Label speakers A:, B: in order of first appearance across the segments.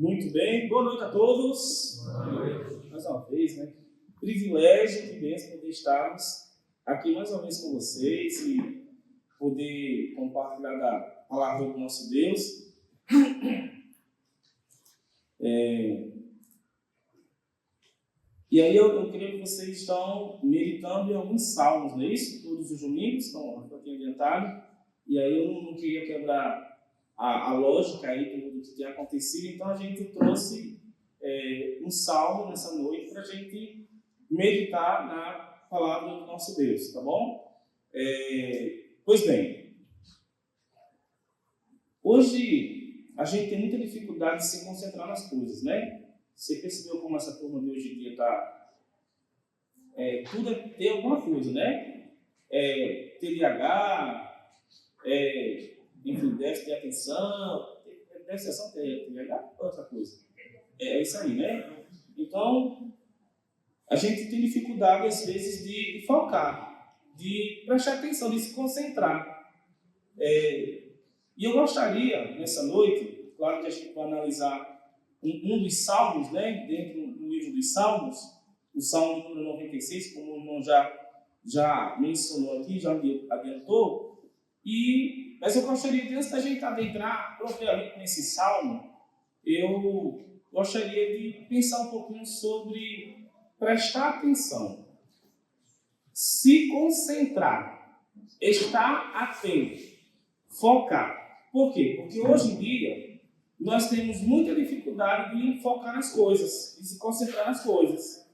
A: Muito bem, boa noite a todos. Boa noite. Mais uma vez, né? Privilégio e bênção poder estarmos aqui mais uma vez com vocês e poder compartilhar da palavra do nosso Deus. E aí eu creio que vocês estão meditando em alguns salmos, não é isso? Todos os domingos, estão aqui adiantado. E aí eu não queria quebrar a lógica aí do que tem acontecido, então a gente trouxe um salmo nessa noite para a gente meditar na palavra do nosso Deus, tá bom? Pois bem, hoje a gente tem muita dificuldade de se concentrar nas coisas, né? Você percebeu como essa turma de hoje em dia está... tudo é ter alguma coisa, né? TDAH, enfim, déficit de atenção, TDAH é outra coisa. É isso aí, né? Então, a gente tem dificuldade, às vezes, de focar, de prestar atenção, de se concentrar. E eu gostaria, nessa noite, claro que a gente vai analisar um dos salmos, né, dentro do livro dos salmos, o salmo número 96, como o irmão já mencionou aqui, já adiantou, mas eu gostaria, antes da gente adentrar propriamente nesse salmo, eu gostaria de pensar um pouquinho sobre prestar atenção, se concentrar, estar atento, focar. Por quê? Porque hoje em dia nós temos muita dificuldade de focar nas coisas, de se concentrar nas coisas.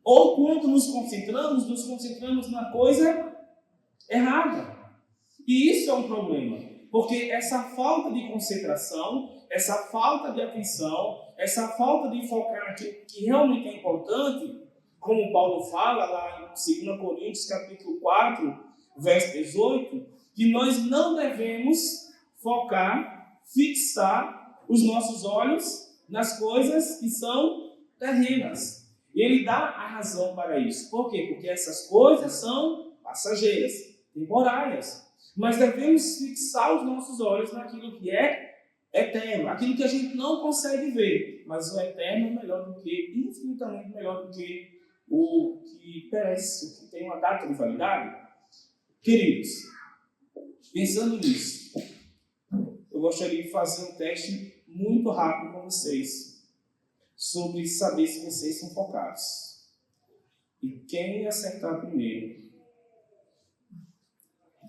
A: Ou quando nos concentramos na coisa errada. E isso é um problema, porque essa falta de concentração, essa falta de atenção, essa falta de focar naquilo que realmente é importante, como Paulo fala lá em 2 Coríntios capítulo 4, verso 18, que nós não devemos focar, fixar os nossos olhos nas coisas que são terrenas. E ele dá a razão para isso. Por quê? Porque essas coisas são passageiras, temporárias. Mas devemos fixar os nossos olhos naquilo que é eterno, aquilo que a gente não consegue ver. Mas o eterno é melhor do que, infinitamente melhor do que o que perece, o que tem uma data de validade. Queridos, pensando nisso, eu gostaria de fazer um teste muito rápido com vocês sobre saber se vocês são focados. E quem acertar primeiro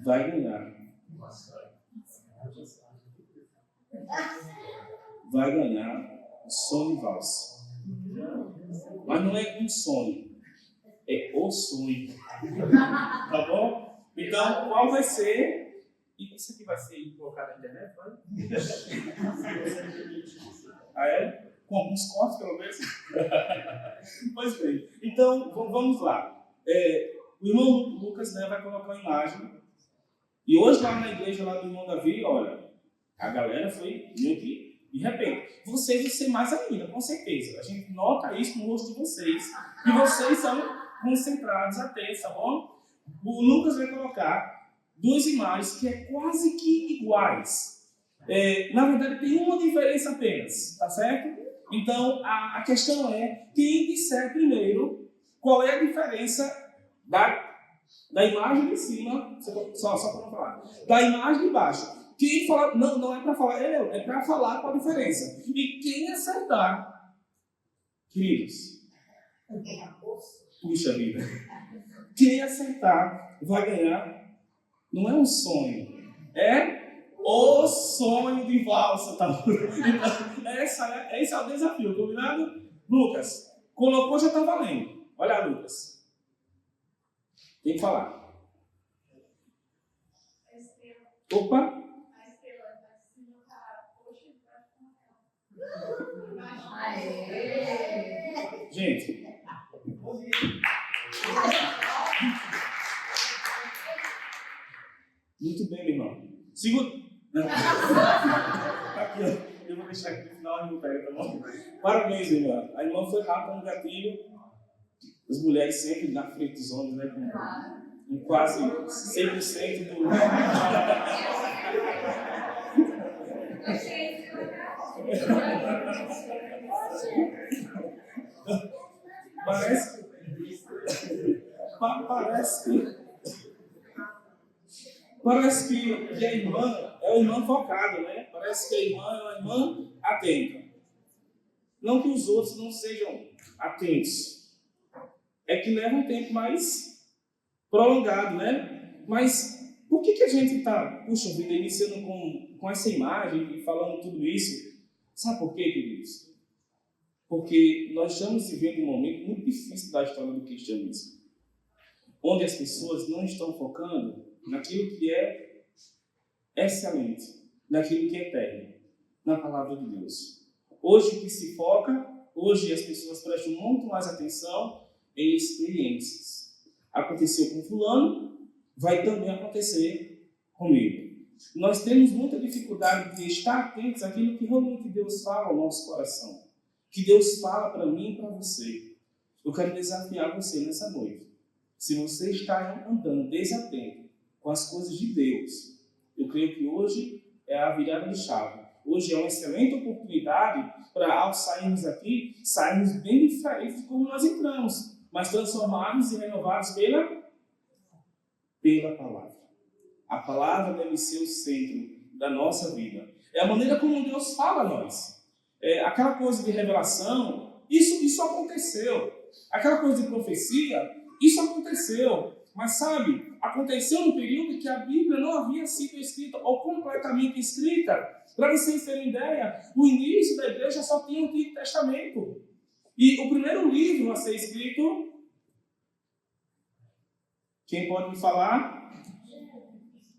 A: vai ganhar. Vai ganhar o sonho de valsa. Mas não é um sonho, é o sonho. Tá bom? Então, qual vai ser? E isso aqui vai ser colocado na internet, vai? Ah, é? Com alguns cortes, pelo menos? Pois bem. Então, vamos lá. O irmão Lucas, né, vai colocar uma imagem. E hoje, lá na igreja lá do irmão Davi, olha, a galera foi meio que de repente. Vocês vão ser mais ainda, com certeza. A gente nota isso no rosto de vocês. E vocês são concentrados, atentos, tá bom? O Lucas vai colocar duas imagens que é quase que iguais. Na verdade, tem uma diferença apenas, tá certo? Então, a questão é, quem disser primeiro qual é a diferença da imagem de cima, só para não falar, da imagem de baixo. Quem fala, não é para falar, é para falar qual a diferença. E quem acertar, queridos, puxa vida, quem acertar vai ganhar. Não é um sonho, é o sonho de valsa, tá? Então, esse é o desafio, combinado? Lucas, colocou, já tá valendo. Olha lá, Lucas. Tem que falar. Opa. Gente. Muito bem, meu irmão. Segura. Aqui, ó. Eu vou deixar aqui no final e não pega, tá bom? Parabéns, irmã. A irmã foi rápida no gatilho. As mulheres sempre na frente dos homens, né? Com quase 100% do. Parece que a irmã é uma irmã focada, né? Parece que a irmã é uma irmã atenta. Não que os outros não sejam atentos. É que leva um tempo mais prolongado, né? Mas por que a gente está, puxa vida, iniciando com essa imagem e falando tudo isso? Sabe por quê, queridos? Porque nós estamos vivendo um momento muito difícil da história do cristianismo, onde as pessoas não estão focando naquilo que é excelente, naquilo que é eterno, na palavra de Deus. Hoje o que se foca, hoje as pessoas prestam muito mais atenção em experiências. Aconteceu com fulano, vai também acontecer comigo. Nós temos muita dificuldade de estar atentos àquilo que realmente Deus fala ao nosso coração, que Deus fala para mim e para você. Eu quero desafiar você nessa noite. Se você está andando desatento com as coisas de Deus, eu creio que hoje é a virada de chave. Hoje é uma excelente oportunidade para, ao sairmos aqui, sairmos bem diferentes de como nós entramos, mas transformados e renovados pela palavra. A palavra deve ser o centro da nossa vida. É a maneira como Deus fala a nós. Aquela coisa de revelação, isso aconteceu. Aquela coisa de profecia, isso aconteceu. Mas sabe, aconteceu no período em que a Bíblia não havia sido escrita ou completamente escrita. Para vocês terem ideia, o início da igreja só tinha o Antigo Testamento. E o primeiro livro a ser escrito, quem pode me falar?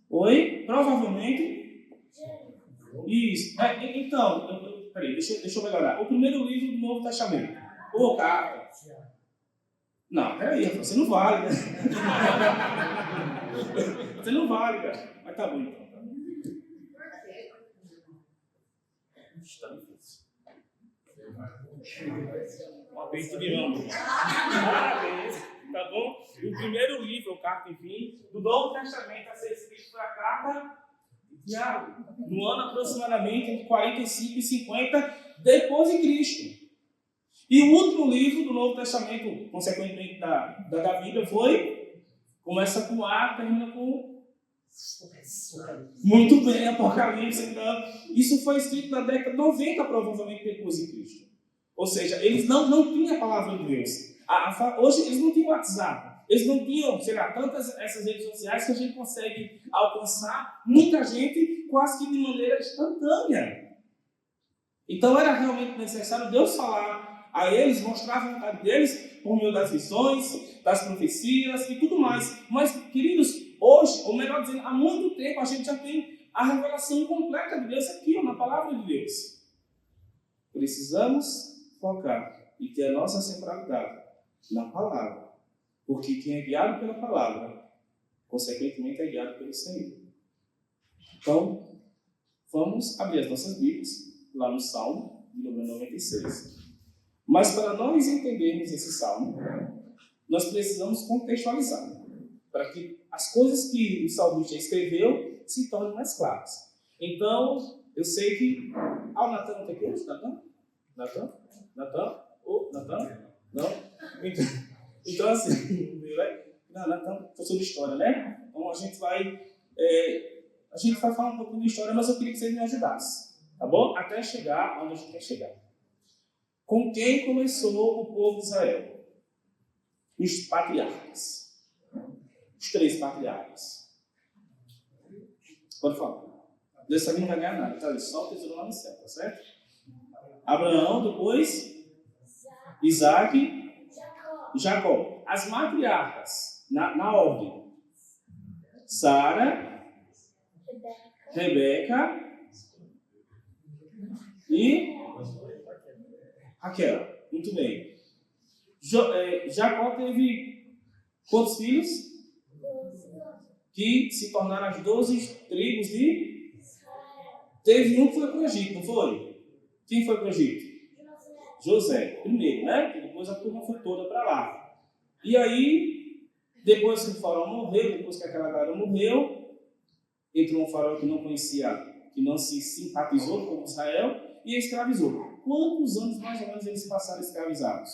A: Oi? Provavelmente. Isso. Então, peraí, deixa eu melhorar. O primeiro livro do Novo Testamento. Ô, cara. Não, peraí, você não vale, né? Você não vale, cara. Mas tá bom, então. Está difícil. Uma vez que me ama. Tá bom? E o primeiro livro, carta, enfim, do Novo Testamento a ser escrito foi a carta de Tiago, no ano aproximadamente entre 45 e 50 depois de Cristo. E o último livro do Novo Testamento, consequentemente da Bíblia, começa com A, termina com muito bem, Apocalipse. Então, isso foi escrito na década de 90, provavelmente depois de Cristo. Ou seja, eles não tinham a palavra de Deus. Hoje eles não tinham WhatsApp, eles não tinham, sei lá, tantas essas redes sociais que a gente consegue alcançar muita gente quase que de maneira instantânea. Então era realmente necessário Deus falar a eles, mostrar a vontade deles por meio das visões, das profecias e tudo mais. Mas, queridos, hoje, ou melhor dizendo, há muito tempo a gente já tem a revelação completa de Deus aqui, na palavra de Deus. Precisamos focar e ter a nossa centralidade na palavra, porque quem é guiado pela palavra, consequentemente é guiado pelo Senhor. Então, vamos abrir as nossas Bíblias lá no Salmo de número 96. Mas para nós entendermos esse Salmo, nós precisamos contextualizar, para que as coisas que o salmista escreveu se tornem mais claras. Então, eu sei que... o Natan não tem que hoje? Natan? Não? Então assim, Natan, professor de história, né? Então a gente vai falar um pouquinho de história, mas eu queria que vocês me ajudassem, tá bom? Até chegar onde a gente quer chegar. Com quem começou o povo de Israel? Os patriarcas. Os 3 patriarcas. Pode falar. Deus também não vai ganhar nada, tá? Só o tesouro lá no céu, tá certo? Abraão, depois Isaac e Jacó. As matriarcas, na ordem: Sara, Rebeca e Raquel. Muito bem. Jacó teve quantos filhos? Que se tornaram as 12 tribos de... Teve um que foi para o Egito, não foi? Quem foi para o Egito? José, primeiro, né? E depois a turma foi toda para lá. E aí, depois que o faraó morreu, depois que aquela galera morreu, entrou um faraó que não conhecia, que não se simpatizou com Israel e escravizou. quantos anos mais ou menos eles passaram escravizados?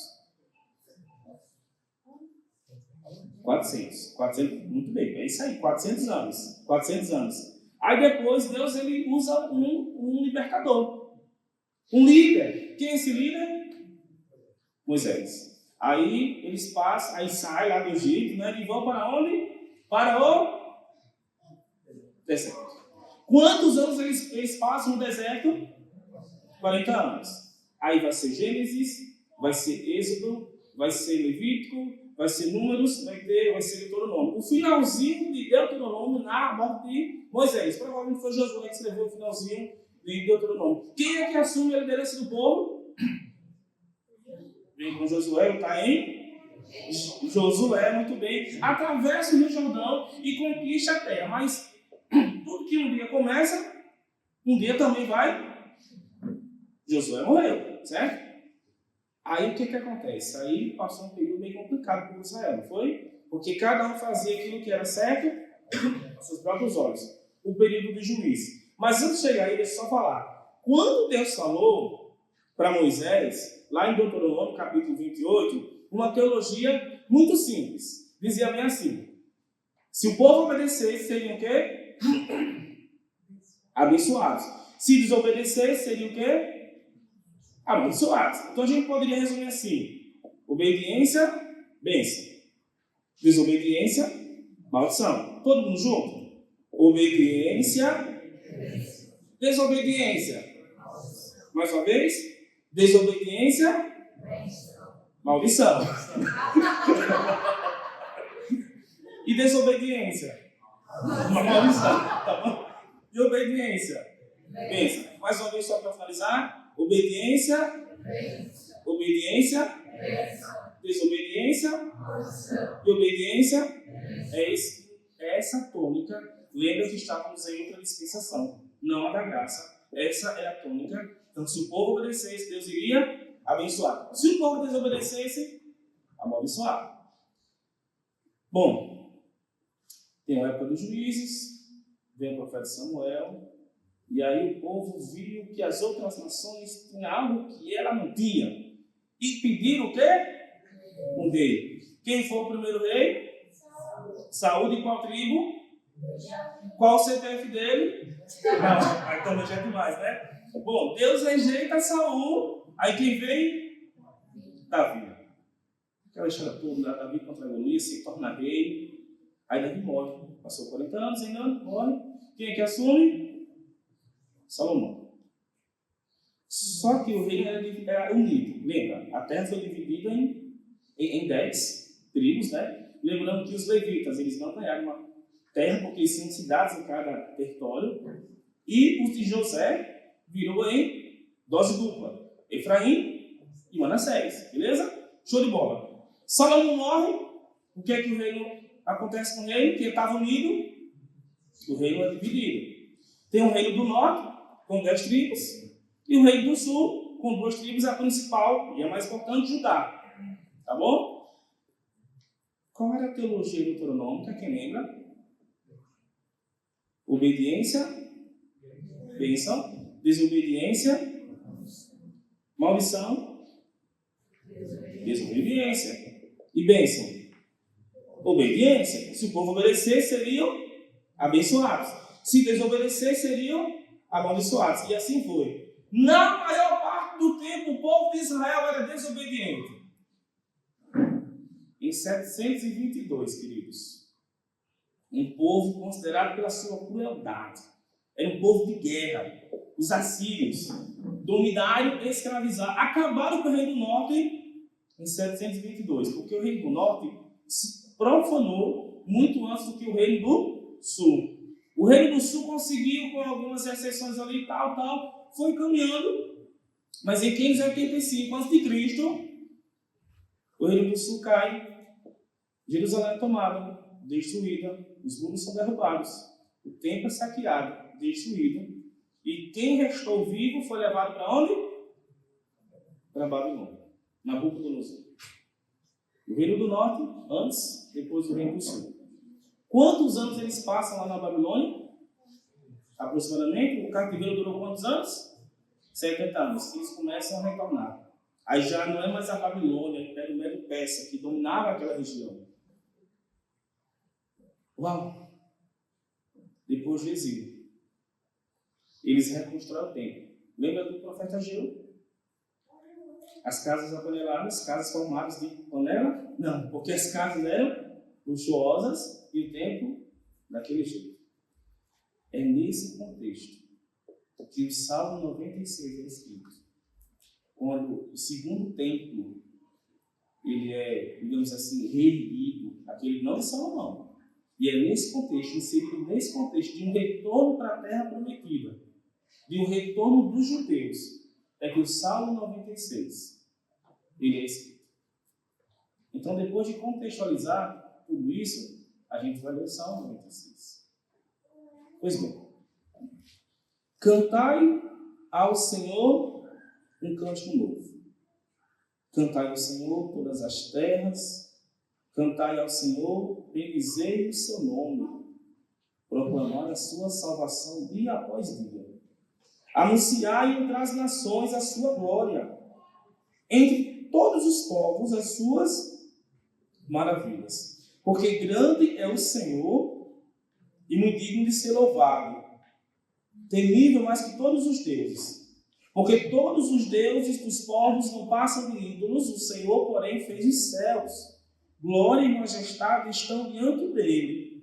A: 400, muito bem, é isso aí, 400 anos. Aí depois Deus ele usa um libertador, um líder. Quem é esse líder? Moisés. Aí eles passam, aí sai lá do Egito, né, e vão para onde? Para o deserto. Quantos anos eles passam no deserto? 40 anos. Aí vai ser Gênesis, vai ser Êxodo, vai ser Levítico, vai ser Números, vai ser Deuteronômio. O finalzinho de Deuteronômio na morte de Moisés. Provavelmente foi Josué que escreveu o finalzinho de Deuteronômio. Quem é que assume a liderança do povo? Vem com Josué, está em Josué, muito bem. Atravessa o Rio Jordão e conquista a terra. Mas tudo que um dia começa, um dia também vai. Josué morreu, certo? Aí o que acontece? Aí passou um período bem complicado para Israel, não foi? Porque cada um fazia aquilo que era certo aos seus próprios olhos. O período do juízo. Mas antes de chegar aí, deixa eu só falar. Quando Deus falou para Moisés, lá em Deuteronômio, capítulo 28, uma teologia muito simples. Dizia bem assim: se o povo obedecesse, seriam o quê? Abençoados. Se desobedecesse, seriam o quê? Abençoados. Então a gente poderia resumir assim: obediência, bênção. Desobediência, maldição. Todo mundo junto? Obediência, desobediência. Mais uma vez? Desobediência, maldição. E desobediência? Uma maldição. Tá bom? E obediência? Bênção. Mais uma vez só para finalizar. Obediência, obediência, desobediência e obediência. É essa tônica. Lembra que estávamos em outra dispensação, não a da graça. Essa é a tônica. Então, se o povo obedecesse, Deus iria abençoar. Se o povo desobedecesse, amaldiçoar. Bom, tem a época dos juízes, vem o profeta Samuel. E aí o povo viu que as outras nações tinham algo que ela não tinha. E pediram o quê? Um rei. Quem foi o primeiro rei? Saúl. De qual tribo? Qual o CPF dele? Não, aí também já é demais, né? Bom, Deus rejeita Saúl. Aí quem vem? Davi. Aquela história toda, Davi contra Golias, se torna rei. Aí Davi morre. Passou 40 anos, ainda morre. Quem é que assume? Salomão. Só que o reino era unido. Lembra? A terra foi dividida em 10 tribos, né? Lembrando que os levitas, eles não ganharam uma terra porque eles tinham cidades em cada território. E os de José virou em dose dupla. Efraim e Manassés. Beleza? Show de bola. Salomão morre. O que é que o reino acontece com o reino? Que estava unido. O reino é dividido. Tem o reino do norte, com 10 tribos, e o reino do sul, com 2 tribos, a principal e a mais importante, Judá. Tá bom? Qual era a teologia deuteronômica? Quem lembra? Obediência, bênção, desobediência, maldição, desobediência. E bênção? Obediência. Se o povo obedecer, seriam abençoados. Se desobedecer, seriam amaldiçoados. E assim foi. Na maior parte do tempo, o povo de Israel era desobediente. Em 722, queridos, um povo considerado pela sua crueldade. Era um povo de guerra. Os assírios dominaram e escravizaram. Acabaram com o reino do norte em 722, porque o reino do norte se profanou muito antes do que o reino do sul. O reino do sul conseguiu, com algumas exceções ali, tal, foi caminhando, mas em 585 a.C., o reino do sul cai, Jerusalém é tomada, destruída, os muros são derrubados, o templo é saqueado, destruído, e quem restou vivo foi levado para onde? Para Babilônia, Nabucodonosor. O reino do norte, antes, depois o reino do sul. Quantos anos eles passam lá na Babilônia? Aproximadamente. O cativeiro durou quantos anos? 70 anos, eles começam a retornar. Aí já não é mais a Babilônia, o Império Medo-Persa, que dominava aquela região. Uau! Depois do exílio, eles reconstruíram o templo. Lembra do profeta Ageu? As casas apaneladas, casas formadas de panela? Não, porque as casas eram luxuosas e o templo daquele jeito. É nesse contexto que o Salmo 96 é escrito. Quando o segundo templo ele é, digamos assim, reerguido, aquele não de Salomão. E é nesse contexto, inserido nesse contexto de um retorno para a terra prometida, de um retorno dos judeus, é que o Salmo 96 ele é escrito. Então, depois de contextualizar tudo isso, a gente vai ler o Salmo 96. Pois bem, cantai ao Senhor um cântico novo. Cantai ao Senhor todas as terras, cantai ao Senhor, bendizei o seu nome, proclamai a sua salvação dia após dia. Anunciai entre as nações a sua glória, entre todos os povos as suas maravilhas. Porque grande é o Senhor e muito digno de ser louvado, temível mais que todos os deuses. Porque todos os deuses dos povos não passam de ídolos, o Senhor, porém, fez os céus. Glória e majestade estão diante dele,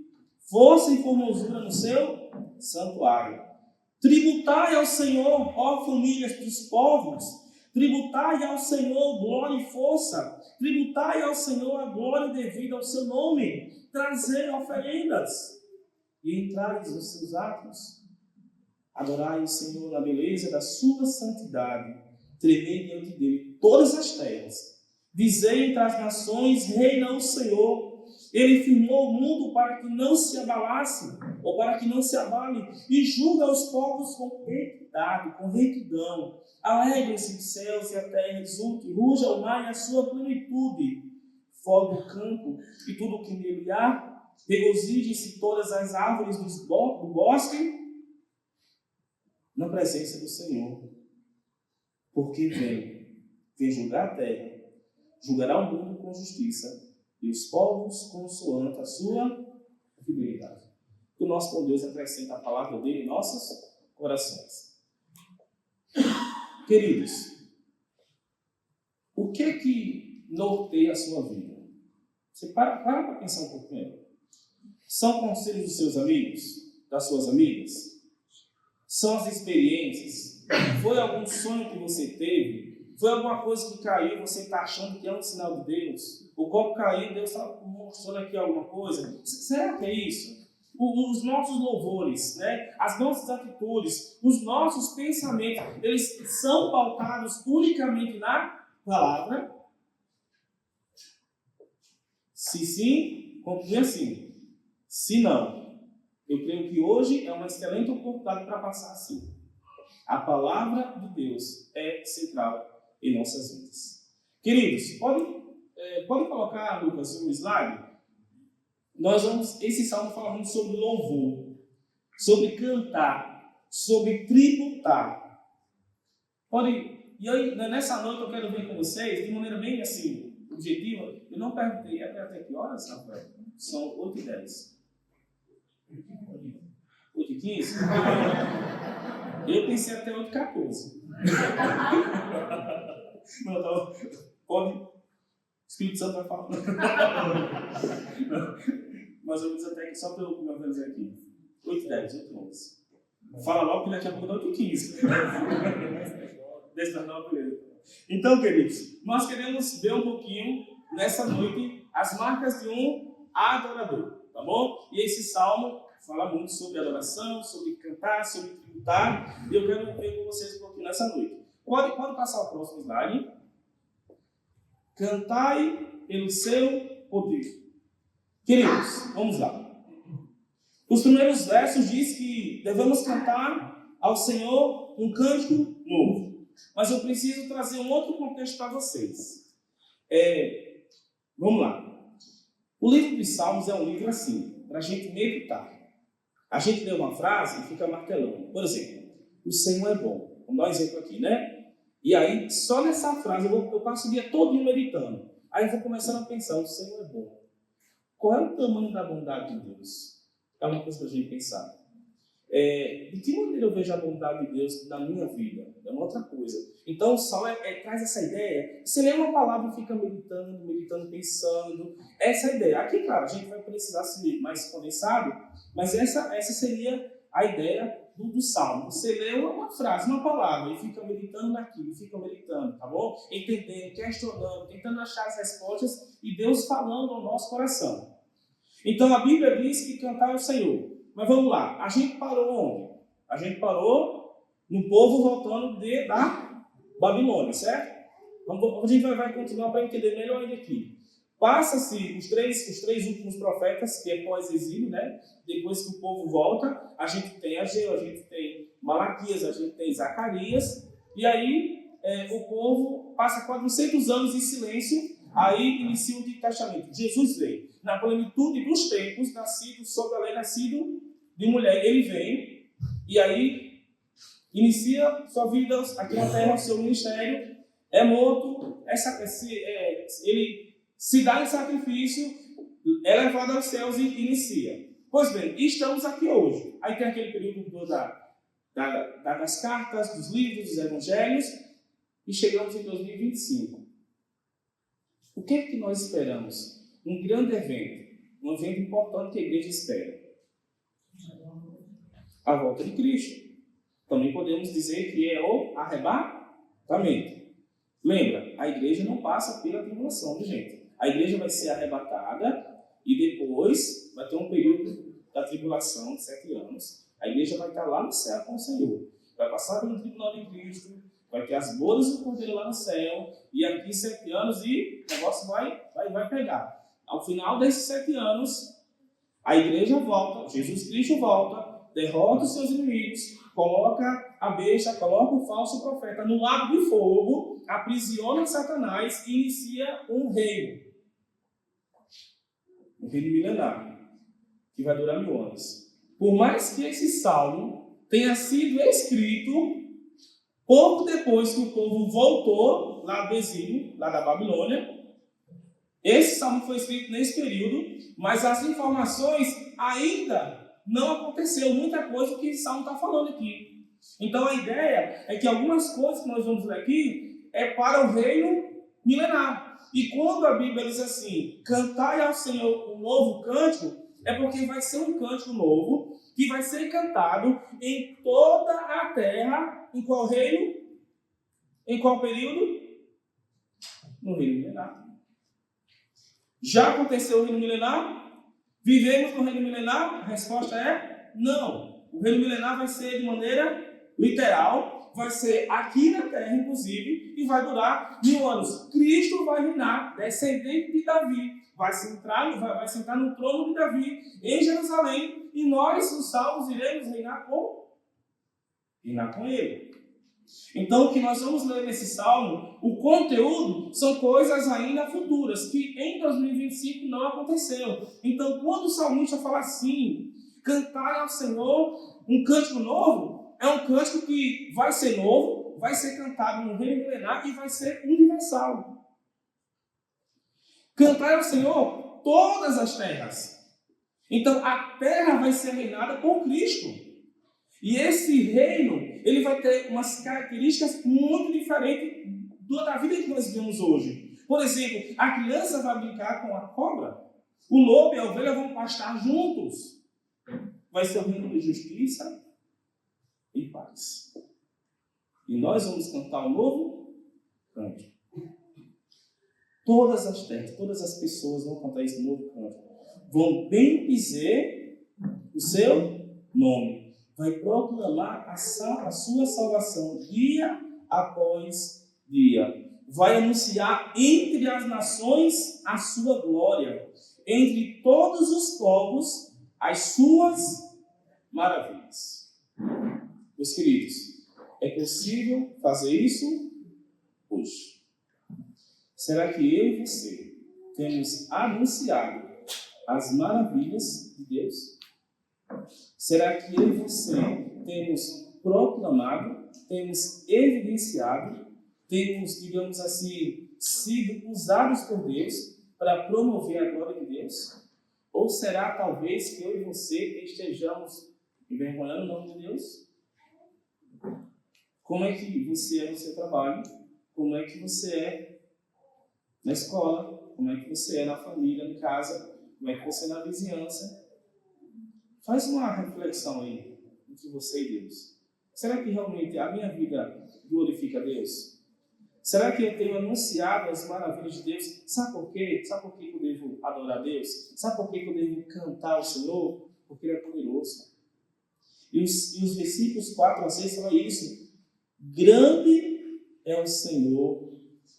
A: força e formosura no seu santuário. Tributai ao Senhor, ó famílias dos povos, tributai ao Senhor glória e força, tributai ao Senhor a glória devida ao seu nome, trazei oferendas e entrai nos seus atos. Adorai o Senhor na beleza da sua santidade, tremei diante dele todas as terras. Dizei entre as nações, reina o Senhor. Ele firmou o mundo para que não se abalasse, ou para que não se abale, e julga os povos com equidade, com retidão. Alegrem-se os céus e a terra, exulte, ruja o mar e a sua plenitude. Fogo do campo e tudo o que nele há, regozijem-se todas as árvores do bosque, na presença do Senhor, porque vem julgar a terra, julgará o mundo com justiça e os povos consoante a sua fidelidade. Que o nosso bom Deus acrescenta a palavra dele em nossos corações. Queridos, o que norteia a sua vida? Você para pensar um pouquinho. São conselhos dos seus amigos, das suas amigas? São as experiências? Foi algum sonho que você teve? Foi alguma coisa que caiu e você está achando que é um sinal de Deus? O copo caiu, Deus está mostrando aqui alguma coisa? Será que é isso? Os nossos louvores, né? As nossas atitudes, os nossos pensamentos, eles são pautados unicamente na palavra? Se sim, continue assim. Se não, eu creio que hoje é uma excelente oportunidade para passar assim. A palavra de Deus é central em nossas vidas. Queridos, pode colocar, Lucas, no slide? Esse salmo fala muito sobre louvor, sobre cantar, sobre tributar. E aí, nessa noite eu quero ver com vocês, de maneira bem assim, objetiva. Eu não perguntei, é até que horas, Rafael? São 8h10. 8h15? Eu pensei até 8h14. Não, então, pode. O Espírito Santo vai falar. Mas eu disse até que só pelo que eu vou dizer aqui. 8h10, 8h11. Fala logo que daqui a pouco dá 8h15. Então, queridos, nós queremos ver um pouquinho nessa noite as marcas de um adorador, tá bom? E esse salmo fala muito sobre adoração, sobre cantar, sobre tributar, e eu quero ver com vocês um pouquinho nessa noite. Pode passar o próximo slide. Cantai pelo seu poder. Queridos, vamos lá. Os primeiros versos diz que devemos cantar ao Senhor um cântico novo. Mas eu preciso trazer um outro contexto para vocês. Vamos lá. O livro dos Salmos é um livro assim, para a gente meditar. A gente lê uma frase e fica martelando. Por exemplo, o Senhor é bom. Vamos dar um exemplo aqui, né? E aí, só nessa frase, eu passo o dia todo meditando. Aí eu vou começando a pensar, o Senhor é bom. Qual é o tamanho da bondade de Deus? É uma coisa para a gente pensar. De que maneira eu vejo a bondade de Deus na minha vida? É uma outra coisa. Então o Salmo traz essa ideia. Você lê uma palavra e fica meditando, pensando. Essa é a ideia. Aqui, claro, a gente vai precisar ser mais condensado, mas essa seria a ideia do Salmo. Você lê uma frase, uma palavra, e fica meditando naquilo, fica meditando, tá bom? Entendendo, questionando, tentando achar as respostas e Deus falando ao nosso coração. Então a Bíblia diz que cantar é o Senhor. Mas vamos lá, a gente parou onde? A gente parou no povo voltando da Babilônia, certo? A gente vai continuar para entender melhor ainda aqui. Passa-se os três últimos profetas, que é pós-exílio, né? Depois que o povo volta, a gente tem Ageu, a gente tem Malaquias, a gente tem Zacarias, e aí o povo passa 400 anos em silêncio, aí inicia o detachamento. Jesus veio. Na plenitude dos tempos, nascido sob a lei, nascido de mulher, ele vem e aí inicia sua vida aqui na terra, seu ministério, é morto, ele se dá em sacrifício, é levado aos céus e inicia. Pois bem, estamos aqui hoje. Aí tem aquele período das cartas, dos livros, dos evangelhos, e chegamos em 2025. O que é que nós esperamos? Um grande evento, um evento importante que a igreja espera. A volta de Cristo. Também podemos dizer que é o arrebatamento. Lembra, a igreja não passa pela tribulação, gente. A igreja vai ser arrebatada e depois vai ter um período da tribulação de 7 anos. A igreja vai estar lá no céu com o Senhor. Vai passar pelo tribunal de Cristo, vai ter as bodas do Cordeiro lá no céu, e aqui 7 anos e o negócio vai pegar. Ao final desses 7 anos, a igreja volta, Jesus Cristo volta, derrota os seus inimigos, coloca a besta, coloca o falso profeta no lago de fogo, aprisiona Satanás e inicia um reino. Um reino milenar, que vai durar 1000 anos. Por mais que esse salmo tenha sido escrito pouco depois que o povo voltou lá do exílio, lá da Babilônia, esse salmo foi escrito nesse período, mas as informações ainda não aconteceu. Muita coisa que esse salmo está falando aqui. Então a ideia é que algumas coisas que nós vamos ler aqui é para o reino milenar. E quando a Bíblia diz assim, cantai ao Senhor um novo cântico, é porque vai ser um cântico novo que vai ser cantado em toda a terra. Em qual reino? Em qual período? No reino milenar. Já aconteceu o reino milenar? Vivemos no reino milenar? A resposta é não. O reino milenar vai ser de maneira literal, vai ser aqui na terra, inclusive, e vai durar 1000 anos. Cristo vai reinar, descendente de Davi, vai sentar no trono de Davi em Jerusalém, e nós, os salvos, iremos reinar com ele. Então, o que nós vamos ler nesse salmo, o conteúdo são coisas ainda futuras, que em 2025 não aconteceu. Então, quando o salmista fala assim, cantar ao Senhor um cântico novo, é um cântico que vai ser novo, vai ser cantado no reino milenar e vai ser universal. Cantar ao Senhor todas as terras. Então, a terra vai ser reinada por Cristo. E esse reino, ele vai ter umas características muito diferentes da vida que nós vivemos hoje. Por exemplo, a criança vai brincar com a cobra, o lobo e a ovelha vão pastar juntos. Vai ser um reino de justiça e paz. E nós vamos cantar um novo cântico. Todas as terras, todas as pessoas vão cantar esse novo cântico. Vão bem dizer o seu nome. Vai proclamar a sua salvação dia após dia. Vai anunciar entre as nações a sua glória, entre todos os povos as suas maravilhas. Meus queridos, é possível fazer isso hoje. Será que eu e você temos anunciado as maravilhas de Deus? Será que eu e você temos proclamado temos evidenciado, temos, digamos assim, sido usados por Deus para promover a glória de Deus? Ou será talvez que eu e você estejamos envergonhando o nome de Deus? Como é que você é no seu trabalho? Como é que você é na escola? Como é que você é na família, em casa? Como é que você é na vizinhança? Faz uma reflexão aí entre você e Deus. Será que realmente a minha vida glorifica a Deus? Será que eu tenho anunciado as maravilhas de Deus? Sabe por quê? Sabe por que eu devo adorar a Deus? Sabe por que eu devo cantar ao Senhor? Porque Ele é poderoso. E os versículos 4 a 6 falam isso. Grande é o Senhor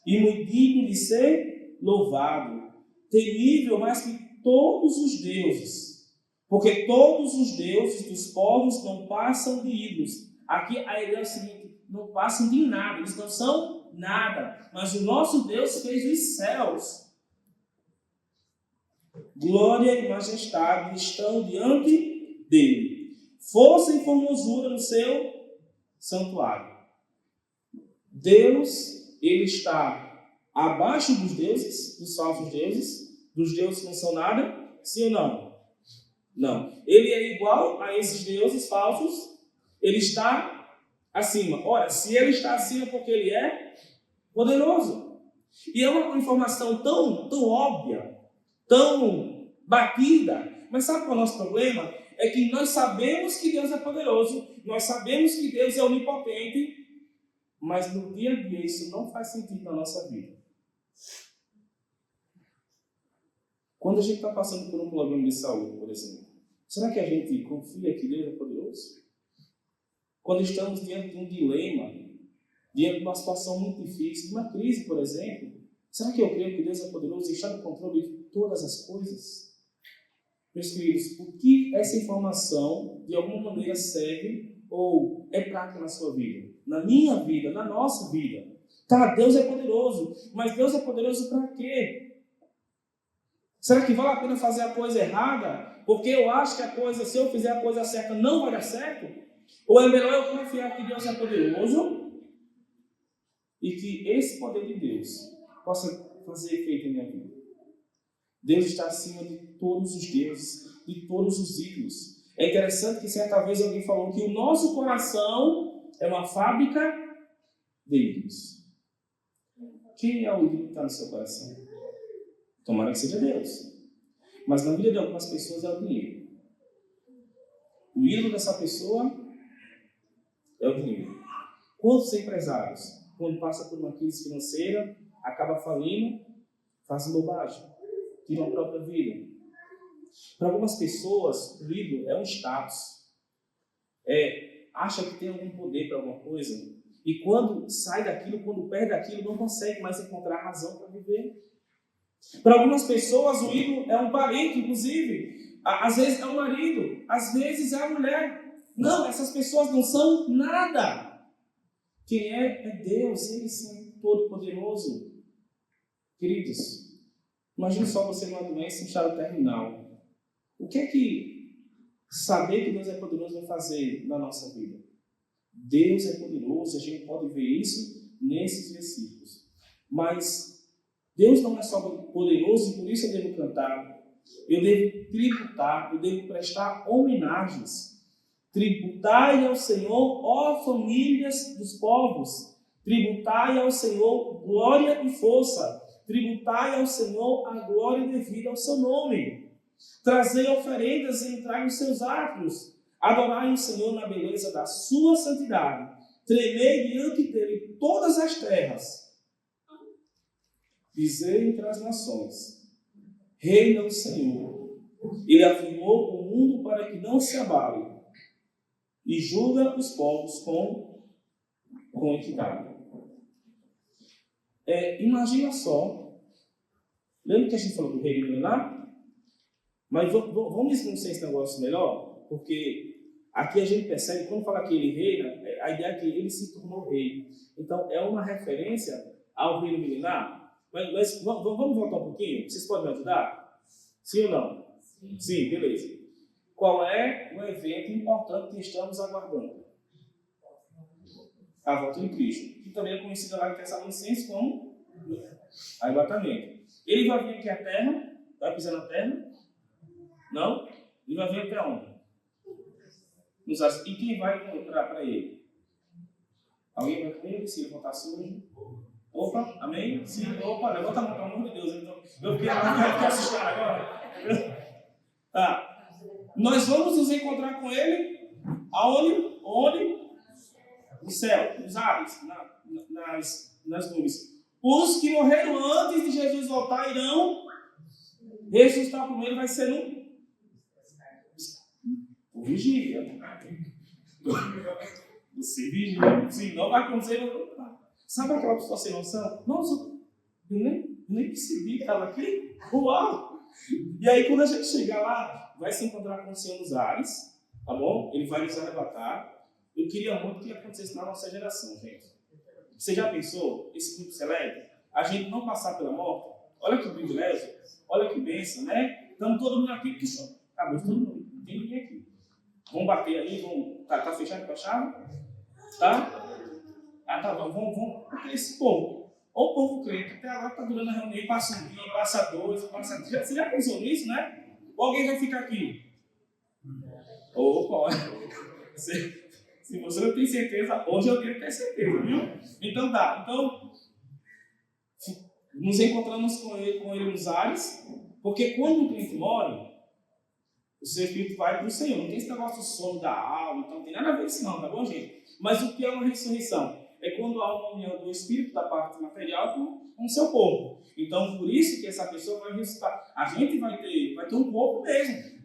A: e muito digno de ser louvado, temível mais que todos os deuses, porque todos os deuses dos povos não passam de ídolos. Aqui a ideia é o seguinte: não passam de nada, eles não são nada, mas o nosso Deus fez os céus. Glória e majestade estão diante dele, força e formosura no seu santuário. Deus, ele está abaixo dos deuses, dos falsos deuses, dos deuses que não são nada, sim ou não? Não. Ele é igual a esses deuses falsos, ele está acima. Ora, se ele está acima é porque ele é poderoso. E é uma informação tão óbvia, tão batida, mas sabe qual é o nosso problema? É que nós sabemos que Deus é poderoso, nós sabemos que Deus é onipotente, mas no dia a dia isso não faz sentido na nossa vida. Quando a gente está passando por um problema de saúde, por exemplo, será que a gente confia que Deus é poderoso? Quando estamos diante de um dilema, diante de uma situação muito difícil, de uma crise, por exemplo, será que eu creio que Deus é poderoso e está no controle de todas as coisas? Meus queridos, o que essa informação de alguma maneira serve ou é prática na sua vida? Na minha vida, na nossa vida. Tá, Deus é poderoso, mas Deus é poderoso para quê? Será que vale a pena fazer a coisa errada? Porque eu acho que a coisa, se eu fizer a coisa certa, não vai dar certo? Ou é melhor eu confiar que Deus é poderoso e que esse poder de Deus possa fazer efeito em minha vida? Deus está acima de todos os deuses, de todos os ídolos. É interessante que certa vez alguém falou que o nosso coração é uma fábrica de ídolos. Quem é o ídolo que está no seu coração? Tomara que seja Deus. Mas na vida de algumas pessoas é o dinheiro. O ídolo dessa pessoa é o dinheiro. Quantos empresários, quando passa por uma crise financeira, acaba falindo, fazem bobagem, tiram a própria vida? Para algumas pessoas, o ídolo é um status. Acha que tem algum poder para alguma coisa. E quando sai daquilo, quando perde aquilo, não consegue mais encontrar razão para viver. Para algumas pessoas, o ídolo é um parente, inclusive. Às vezes é o marido, às vezes é a mulher. Não, essas pessoas não são nada. Quem é Deus, Ele sim, todo-poderoso. Queridos, imagine só você numa doença em estado terminal. O que é que saber que Deus é poderoso vai fazer na nossa vida? Deus é poderoso, a gente pode ver isso nesses versículos. Mas Deus não é só poderoso e por isso eu devo cantar. Eu devo tributar, eu devo prestar homenagens. Tributai ao Senhor, ó famílias dos povos. Tributai ao Senhor glória e força. Tributai ao Senhor a glória devida ao seu nome. Trazei oferendas e entrai nos seus átrios. Adorai o Senhor na beleza da sua santidade. Tremei diante dele todas as terras. Dizei entre as nações: reina o Senhor. Ele afirmou o mundo para que não se abale. E julga os povos com equidade. Imagina só. Lembra que a gente falou do reino milenar? Mas vamos esclarecer esse negócio melhor, porque aqui a gente percebe, quando fala que ele reina, a ideia é que ele se tornou rei. Então, é uma referência ao reino milenar. Mas vamos voltar um pouquinho? Vocês podem me ajudar? Sim ou não? Sim, beleza. Qual é o evento importante que estamos aguardando? a volta de Cristo, que também é conhecida lá em Tessalonicenses como arrebatamento. Ele vai vir aqui à terra, vai pisar na terra? Não? Ele vai vir até onde? E quem vai encontrar para ele? Alguém vai com ele? Se ele voltar sujo? Opa, amém? Sim, opa, levanta a mão, pelo amor de Deus. Então, eu fiquei assustado agora. Tá. Nós vamos nos encontrar com ele aonde? Onde? No céu, nos ares, nas nuvens. Os que morreram antes de Jesus voltar irão ressuscitar primeiro, vai ser no vigília. Você vigia, sim, não vai acontecer. Sabe aquela pessoa sem noção? Nossa, eu nem percebi que estava aqui. Uau! E aí, quando a gente chegar lá, vai se encontrar com o Senhor nos ares, tá bom? Ele vai nos arrebatar. Eu queria muito que acontecesse na nossa geração, gente. Você já pensou, esse grupo seleto, a gente não passar pela morte? Olha que privilégio, olha que bênção, né? Estamos todo mundo aqui, porque só acabou todo mundo, não tem ninguém aqui. Vamos bater ali, vamos. Tá fechado com a chave? Tá? Ah, tá, vamos. Porque esse povo, ou o povo crente, até agora está durando a reunião, passa um dia, passa dois, passa. Você já pensou nisso, né? Ou alguém vai ficar aqui? Opa, se você não tem certeza, hoje eu tenho que ter certeza, viu? Então tá. Então, nos encontramos com ele nos ares, porque quando o crente morre, o seu espírito vai para o Senhor. Não tem esse negócio do sono da alma, então não tem nada a ver com isso não, tá bom, gente? Mas o que é uma ressurreição? É quando há uma união do espírito da parte material com o seu corpo. Então, por isso que essa pessoa vai ressuscitar. A gente vai ter um corpo mesmo.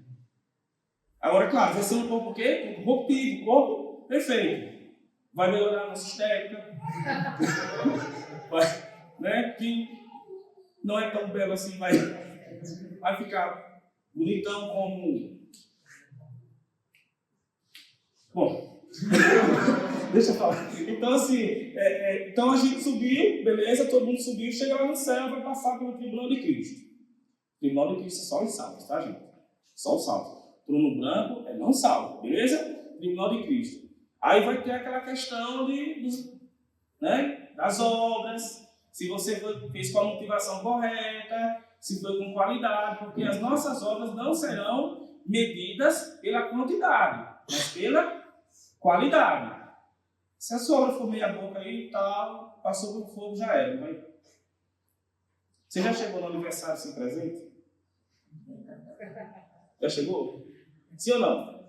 A: Agora, claro, vai ser um corpo o quê? Um corpo vivo, um corpo perfeito. Vai melhorar a nossa estética. Né? Que não é tão belo assim, vai ficar bonitão como... Bom, deixa eu falar. Então, assim, então a gente subiu, beleza, todo mundo subiu, chega lá no céu, vai passar pelo tribunal de Cristo. O tribunal de Cristo é só os salvos, tá, gente? Só os salvos. Trono branco é não salvo, beleza? Tribunal de Cristo. Aí vai ter aquela questão das obras, se você fez com a motivação correta, se foi com qualidade, porque as nossas obras não serão medidas pela quantidade, mas pela qualidade. Se a sua obra for meia boca aí e tal, passou pelo fogo, já era. Não vai? Você já chegou no aniversário sem presente? Já chegou? Sim ou não?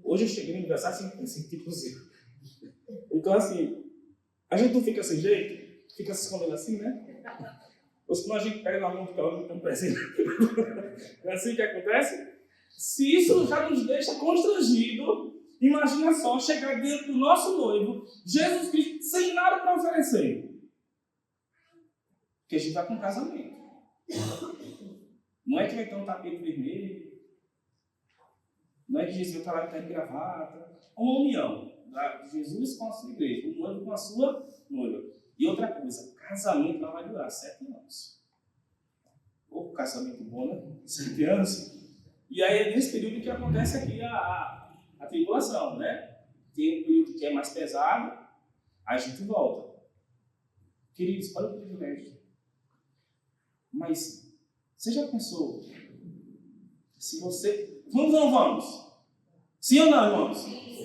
A: Hoje eu cheguei no aniversário sem tipo assim. Então, assim, a gente não fica sem jeito, fica se escondendo assim, né? Ou senão a gente pega na mão do cara e tem um presente. Não é assim que acontece? Se isso já nos deixa constrangido, imagina só chegar dentro do nosso noivo, Jesus Cristo, sem nada para oferecer. Porque a gente vai com casamento. Não é que vai ter um tapete vermelho. Não é que Jesus vai estar lá de gravata. É uma união de Jesus com a sua igreja, o noivo com a sua noiva. E outra coisa, casamento não vai durar 7 anos. Ou casamento bom, né? 7 anos. E aí é nesse período que acontece aqui a tribulação, né? Tem um período que é mais pesado, aí a gente volta. Queridos, olha o privilégio. Mas você já pensou se você... Vamos ou não vamos? Sim ou não, irmãos?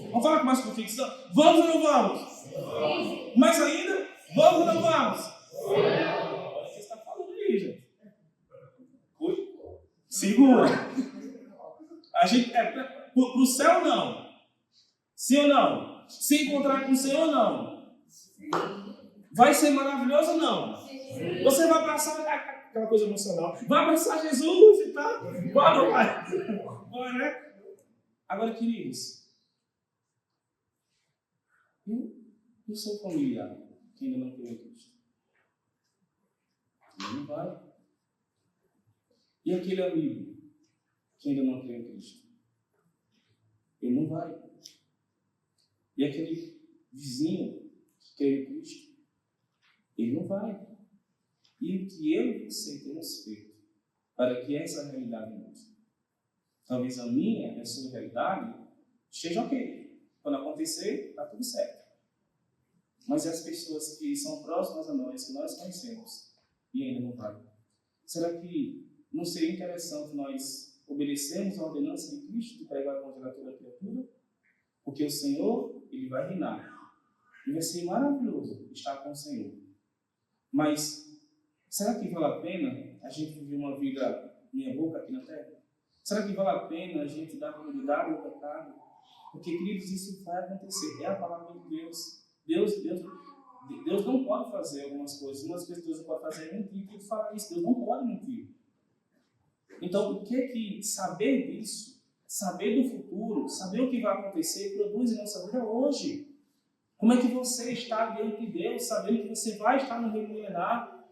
A: Vamos falar com mais convicção? Vamos ou não vamos? Sim. Mais ainda? Vamos ou não vamos? Sim. Olha o que você está falando aí, gente. Segura. A gente para o céu não. Sim ou não? Se encontrar com o Senhor ou não? Sim. Vai ser maravilhoso ou não? Sim. Você vai passar aquela coisa emocional. Vai abraçar Jesus e tal. Bora, vai. Bora, né? Agora, queridos, e o seu familiar que ainda não creu em Cristo? Ele não vai. E aquele amigo que ainda não creu em Cristo? Ele não vai. E aquele vizinho que creu em Cristo? Ele não vai. E o que eu e você temos feito para que essa realidade mude? Talvez a minha e a sua realidade esteja ok. Quando acontecer, está tudo certo. Mas e as pessoas que são próximas a nós, que nós conhecemos, e ainda não vai? Será que não seria interessante nós obedecermos a ordenança de Cristo de pregar o evangelho a toda criatura? Porque o Senhor, Ele vai reinar. E vai ser maravilhoso estar com o Senhor. Mas será que vale a pena a gente viver uma vida meia boca aqui na terra? Será que vale a pena a gente dar prioridade ao pecado? Porque, queridos, isso vai acontecer. É a palavra de Deus. Deus não pode fazer algumas coisas. Uma das coisas que Deus não pode fazer é mentir. Tem que falar isso. Deus não pode mentir. Então, o que é que saber disso, saber do futuro, saber o que vai acontecer, produz em nossa vida hoje? Como é que você está diante de Deus, sabendo que você vai estar no reino milenar?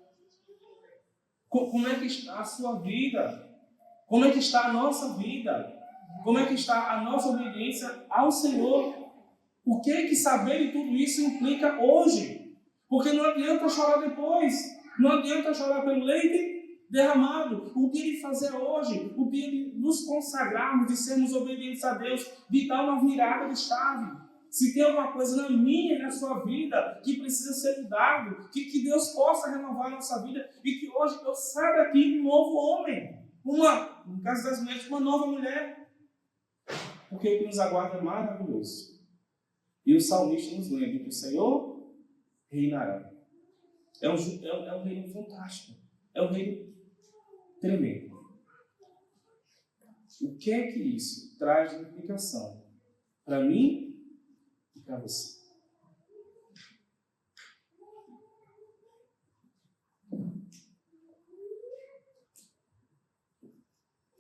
A: Como é que está a sua vida? Como é que está a nossa vida? Como é que está a nossa obediência ao Senhor? O que é que saber de tudo isso implica hoje? Porque não adianta chorar depois. Não adianta chorar pelo leite derramado. O dia de fazer hoje, o dia de nos consagrarmos, de sermos obedientes a Deus, de dar uma virada de chave. Se tem alguma coisa na minha e na sua vida que precisa ser mudado, que Deus possa renovar a nossa vida e que hoje eu saia daqui um novo homem. No caso das mulheres, uma nova mulher. Porque o que nos aguarda é maravilhoso. E o salmista nos lembra que o Senhor reinará. É um reino fantástico. É um reino tremendo. O que é que isso traz de implicação para mim e para você?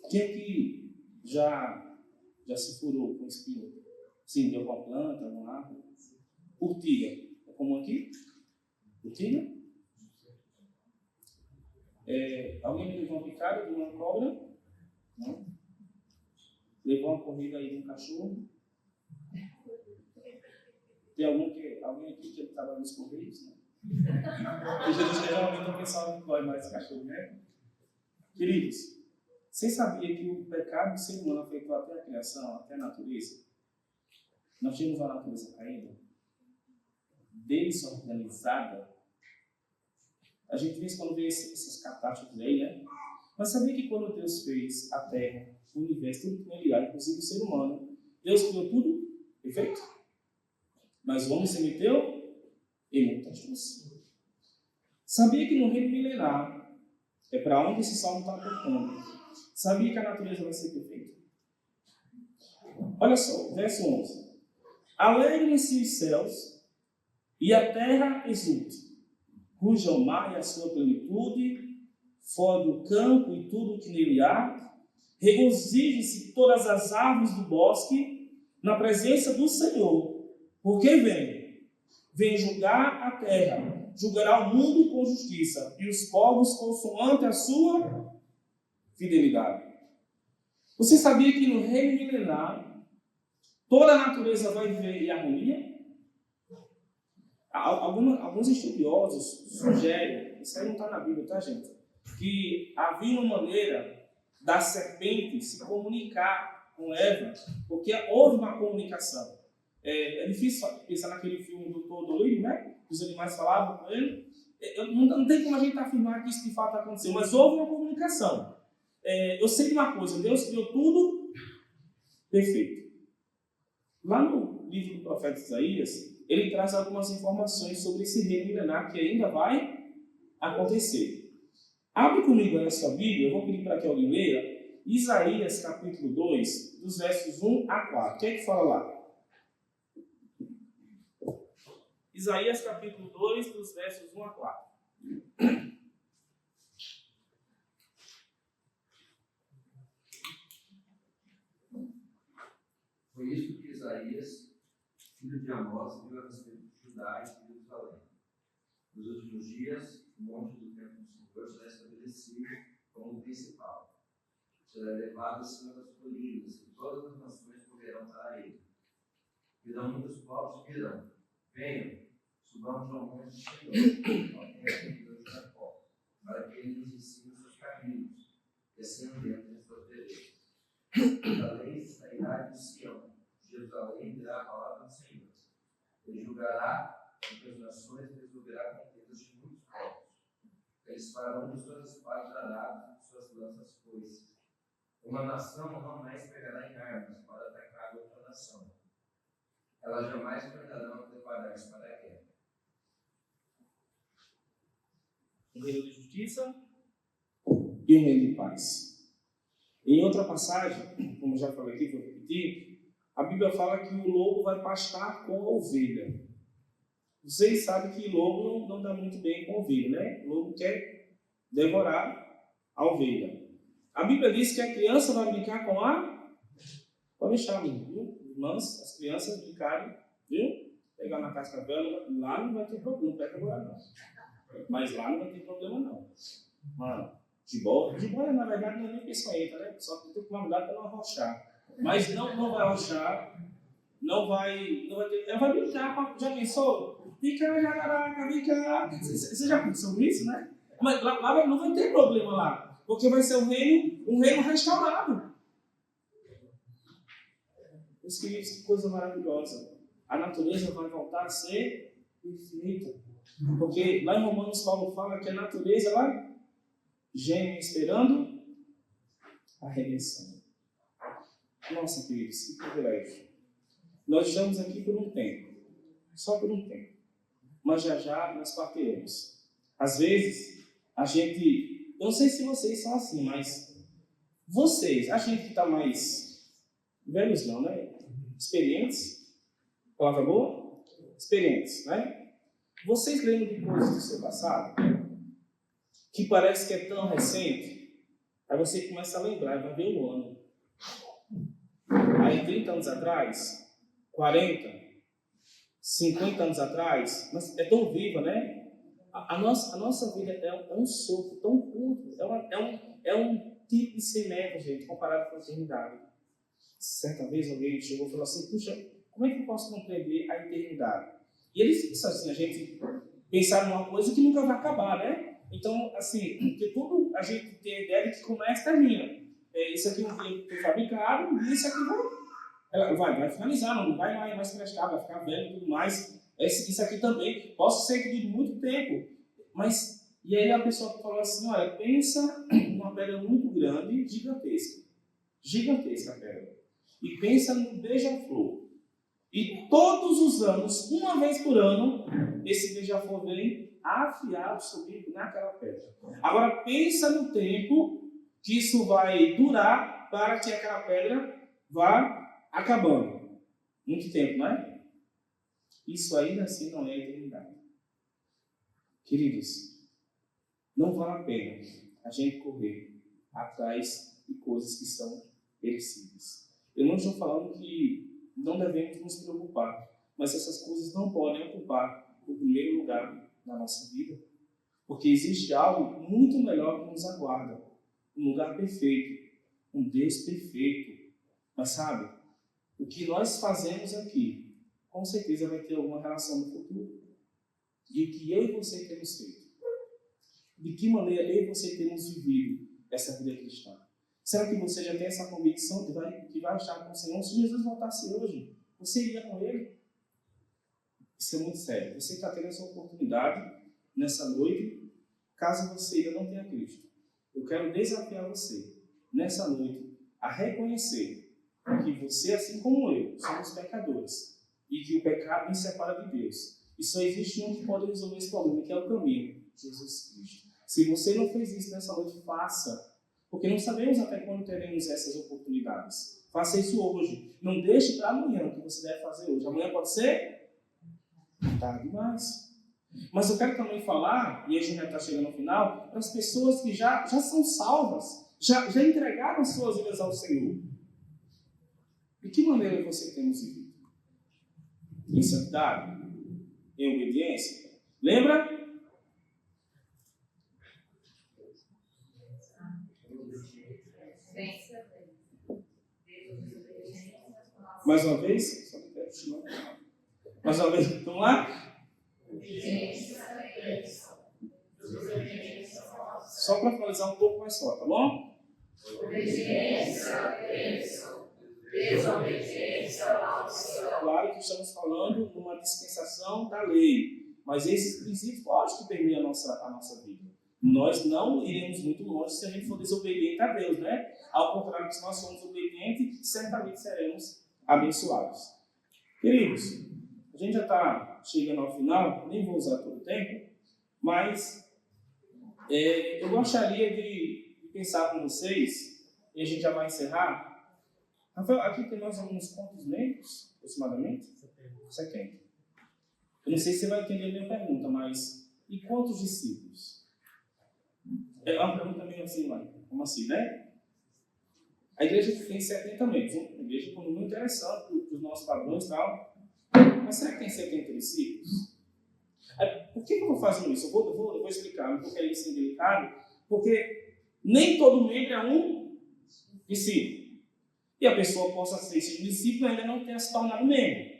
A: Quem é que já se furou com espinho? Sim, deu com a planta, com a árvore. Urtiga. É comum aqui? Urtiga? Alguém levou uma picada de uma cobra? Não? Levou uma corrida aí de um cachorro? Tem alguém aqui que trabalha nos correios? Né? Porque Jesus geralmente é o pessoal que corre mais cachorro, né? Queridos, vocês sabiam que o pecado do ser humano afetou até a criação, até a natureza? Nós tínhamos uma natureza caída, desorganizada. A gente vê isso quando vê essas catástrofes aí, né? Mas sabia que quando Deus fez a terra, o universo, tudo que nele há, inclusive o ser humano, Deus criou tudo perfeito? Mas o homem se meteu em muitas coisas. Sabia que no reino milenar, é para onde esse salmo está apontando, sabia que a natureza vai ser perfeita? Olha só, verso 11. Alegrem-se os céus e a terra exulte, ruja o mar e a sua plenitude, fora do campo e tudo o que nele há, regozije-se todas as árvores do bosque na presença do Senhor, porque vem julgar a terra, julgará o mundo com justiça e os povos consoante a sua fidelidade. Você sabia que no reino milenar toda a natureza vai viver em harmonia? Alguns estudiosos sugerem, isso aí não está na Bíblia, tá, gente? Que havia uma maneira da serpente se comunicar com Eva, porque houve uma comunicação. É difícil pensar naquele filme do Dolittle, né? Os animais falavam com ele. Não tem como a gente afirmar que isso de fato aconteceu, mas houve uma comunicação. Eu sei de uma coisa, Deus criou tudo perfeito. Lá no livro do profeta Isaías, ele traz algumas informações sobre esse reino milenar que ainda vai acontecer. Abre comigo aí a sua Bíblia, eu vou pedir para que alguém leia Isaías capítulo 2, dos versos 1 a 4. O que é que fala lá? Isaías capítulo 2, dos versos 1 a 4.
B: Foi isso que Isaías, filho de Amós, viu a respeito de Judá e de Jerusalém. Nos últimos dias, o monte do templo do Senhor será estabelecido como principal. Será elevado acima das colinas, e todas as nações correrão para ele. Virão muitos povos e dirão: venham, subamos ao monte do Senhor, ao templo de Deus de Jacó, para que ele nos ensine os seus caminhos, e assim andemos em suas veredas. Jerusalém sairá de Sião, Jerusalém dirá a palavra do Senhor. Ele julgará porque as nações resolverá contendas de muitos povos. Eles farão de suas espadas aradas e suas lanças foices. Uma nação não mais pegará em armas para atacar outra nação. Elas jamais tornarão a preparar-se para a guerra.
A: Um reino de justiça e um reino de paz. Em outra passagem, como já falei aqui, vou repetir, a Bíblia fala que o lobo vai pastar com a ovelha. Vocês sabem que lobo não dá muito bem com a ovelha, né? O lobo quer devorar a ovelha. A Bíblia diz que a criança vai brincar com a... Pode deixar, viu? Irmãs, as crianças brincarem, viu? Pegar na cascavel, lá não vai ter problema, não pega agora não. Mas lá não vai ter problema não. Mano, de bola, na verdade, não é nem peçonhenta, né? Só que tem que tomar cuidado para não arrochar. Mas não vai arrochar, não vai ter... Ela vai brincar, já pensou? Fica, jacaraca, fica... Você já pensou nisso, né? Mas lá não vai ter problema lá. Porque vai ser um reino restaurado. Meus queridos, que coisa maravilhosa. A natureza vai voltar a ser perfeita. Porque lá em Romanos, Paulo fala que a natureza ela geme esperando a redenção. Nossa, queridos, que privilégio. Nós estamos aqui por um tempo. Só por um tempo. Mas já nós partiremos. Às vezes, a gente... Eu não sei se vocês são assim, mas vocês, a gente que está mais velhos não, né? Experientes, palavra boa? Experientes, né? Vocês lembram de coisas do seu passado que parece que é tão recente, aí você começa a lembrar, vai ver o ano. Aí 30 anos atrás, 40, 50 anos atrás, mas é tão viva, né? A nossa vida é um sopro tão curto, é um tipo de 100 metros, gente, comparado com a eternidade. Certa vez alguém chegou e falou assim, puxa, como é que eu posso compreender a eternidade? E ele disse assim, a gente pensar numa coisa que nunca vai acabar, né? Então, assim, porque tudo a gente tem a ideia de que começa e termina. Isso aqui não foi fabricado, e isso aqui vai finalizar, não vai mais prestar, vai ficar velho e tudo mais. Isso aqui também, posso ser que dure muito tempo, mas, e aí a pessoa falou assim, olha, pensa numa pedra muito grande, gigantesca a pedra, e pensa no beija-flor, e todos os anos, uma vez por ano, esse beija-flor vem afiado, subindo naquela pedra. Agora pensa no tempo que isso vai durar para que aquela pedra vá acabando. Muito tempo, não é? Isso ainda assim não é eternidade. Queridos, não vale a pena a gente correr atrás de coisas que são perecíveis. Eu não estou falando que não devemos nos preocupar, mas essas coisas não podem ocupar o primeiro lugar na nossa vida, porque existe algo muito melhor que nos aguarda, um lugar perfeito, um Deus perfeito. Mas sabe, o que nós fazemos aqui com certeza vai ter alguma relação no futuro. E o que eu e você temos feito? De que maneira eu e você temos vivido essa vida cristã? Será que você já tem essa convicção que vai estar com o Senhor? Se Jesus voltasse hoje, você iria com Ele? Isso é muito sério. Você está tendo essa oportunidade nessa noite, caso você ainda não tenha Cristo. Eu quero desafiar você, nessa noite, a reconhecer que você, assim como eu, somos pecadores. E que o pecado nos separa de Deus. E só existe um que pode resolver esse problema, que é o caminho, Jesus Cristo. Se você não fez isso nessa noite, faça. Porque não sabemos até quando teremos essas oportunidades. Faça isso hoje. Não deixe para amanhã o que você deve fazer hoje. Amanhã pode ser tarde demais. Mas eu quero também falar, e a gente já está chegando ao final, para as pessoas que já são salvas, já entregaram suas vidas ao Senhor. De que maneira você tem vivido? Em santidade? Em obediência? Lembra? Mais uma vez? Mais uma vez, vamos lá? Só para finalizar um pouco mais forte, tá bom? Desobediência ao Senhor. Claro que estamos falando de uma dispensação da lei. Mas esses princípios, lógico, que permeiam a nossa vida. Nós não iremos muito longe se a gente for desobediente a Deus, né? Ao contrário, se nós somos obedientes, certamente seremos abençoados. Queridos, a gente já está chegando ao final, nem vou usar todo o tempo, mas eu gostaria de pensar com vocês, e a gente já vai encerrar. Rafael, aqui tem mais alguns quantos membros, aproximadamente? 70. Eu não sei se você vai entender a minha pergunta, mas e quantos discípulos? É uma pergunta meio assim, mãe. Como assim, né? A igreja tem 70 membros, uma igreja muito interessante para os nossos padrões e tal. Mas será que tem 70 discípulos? Por que eu vou fazer isso? Eu vou explicar, porque é isso delicado. Porque nem todo membro é um discípulo. E a pessoa possa ser esse discípulo e ainda não tenha se tornado membro.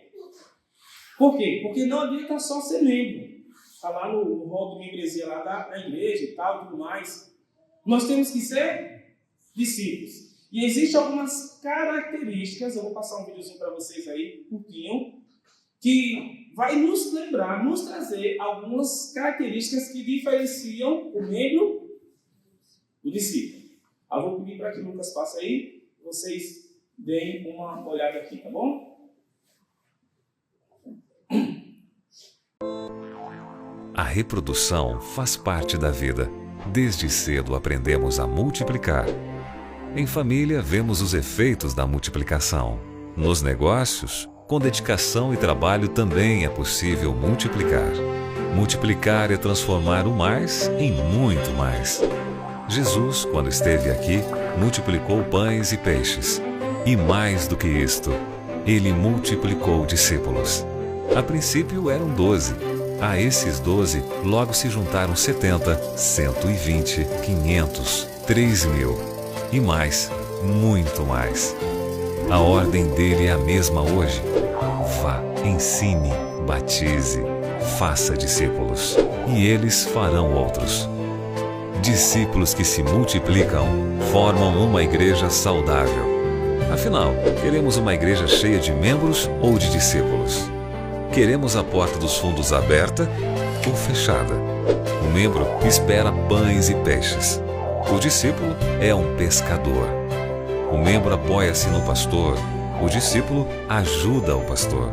A: Por quê? Porque não adianta só ser membro. Está lá no rol de membresia lá da igreja e tal, tudo mais. Nós temos que ser discípulos. E existem algumas características, eu vou passar um videozinho para vocês aí, curtinho, que vai nos lembrar, nos trazer algumas características que diferenciam o membro do discípulo. Eu vou pedir para que o Lucas passe aí, vocês deem uma olhada aqui, tá bom?
C: A reprodução faz parte da vida. Desde cedo aprendemos a multiplicar. Em família, vemos os efeitos da multiplicação. Nos negócios, com dedicação e trabalho também é possível multiplicar. Multiplicar é transformar o mais em muito mais. Jesus, quando esteve aqui, multiplicou pães e peixes. E mais do que isto, ele multiplicou discípulos. A princípio eram 12. A esses 12, logo se juntaram 70, 120, 500, 3.000 e mais, muito mais. A ordem dele é a mesma hoje. Vá, ensine, batize, faça discípulos, e eles farão outros. Discípulos que se multiplicam formam uma igreja saudável. Afinal, queremos uma igreja cheia de membros ou de discípulos? Queremos a porta dos fundos aberta ou fechada? O membro espera pães e peixes. O discípulo é um pescador. O membro apoia-se no pastor. O discípulo ajuda o pastor.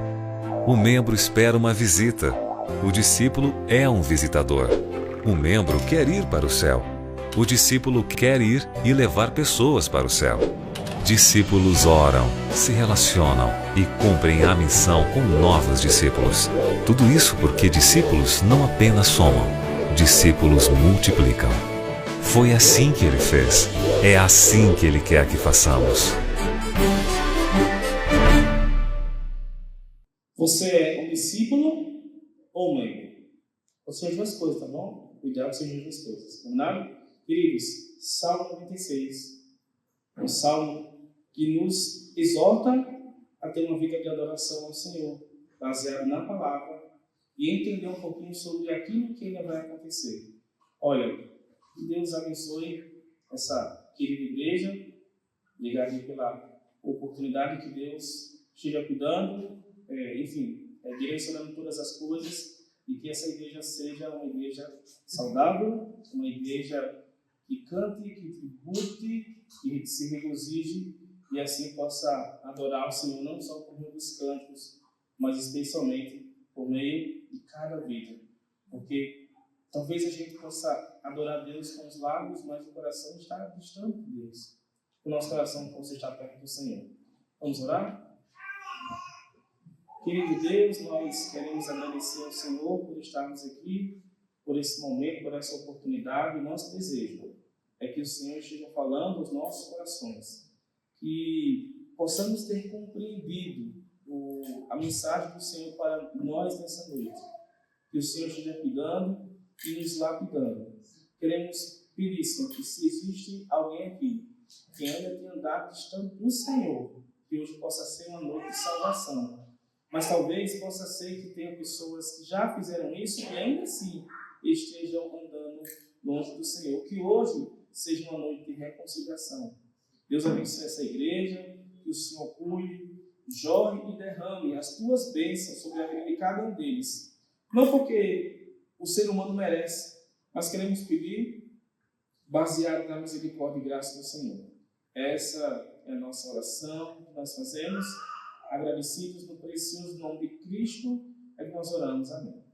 C: O membro espera uma visita. O discípulo é um visitador. O membro quer ir para o céu. O discípulo quer ir e levar pessoas para o céu. Discípulos oram, se relacionam e cumprem a missão com novos discípulos. Tudo isso porque discípulos não apenas somam, discípulos multiplicam. Foi assim que ele fez. É assim que ele quer que façamos.
A: Você é um discípulo ou um membro? Ou seja, as duas coisas, tá bom? O ideal é que sejam as duas coisas. Combinado? Queridos, Salmo 96. Um salmo que nos exorta a ter uma vida de adoração ao Senhor, baseado na palavra, e entender um pouquinho sobre aquilo que ainda vai acontecer. Olha, que Deus abençoe essa querida igreja. Obrigado pela oportunidade que Deus esteja cuidando, direcionando todas as coisas, e que essa igreja seja uma igreja saudável, uma igreja que cante, que tribute, que se regozije e assim possa adorar o Senhor não só por meio dos cânticos, mas especialmente por meio de cada vida. Porque talvez a gente possa adorar Deus com os lábios, mas o coração está distante de Deus. O nosso coração possa estar perto do Senhor. Vamos orar? Querido Deus, nós queremos agradecer ao Senhor por estarmos aqui, por esse momento, por essa oportunidade. O nosso desejo é que o Senhor esteja falando aos nossos corações, que possamos ter compreendido a mensagem do Senhor para nós nessa noite, que o Senhor esteja cuidando e nos lapidando. Queremos pedir, Senhor, que se existe alguém aqui que ainda tem andado distante do Senhor, que hoje possa ser uma noite de salvação, mas talvez possa ser que tenha pessoas que já fizeram isso e ainda assim estejam andando longe do Senhor, que hoje seja uma noite de reconciliação. Deus abençoe essa igreja, que o Senhor cuide, jorre e derrame as tuas bênçãos sobre a vida de cada um deles, Não porque o ser humano merece, mas queremos pedir baseado na misericórdia e graça do Senhor. Essa é a nossa oração que nós fazemos, agradecidos no precioso nome de Cristo, é que nós oramos. Amém.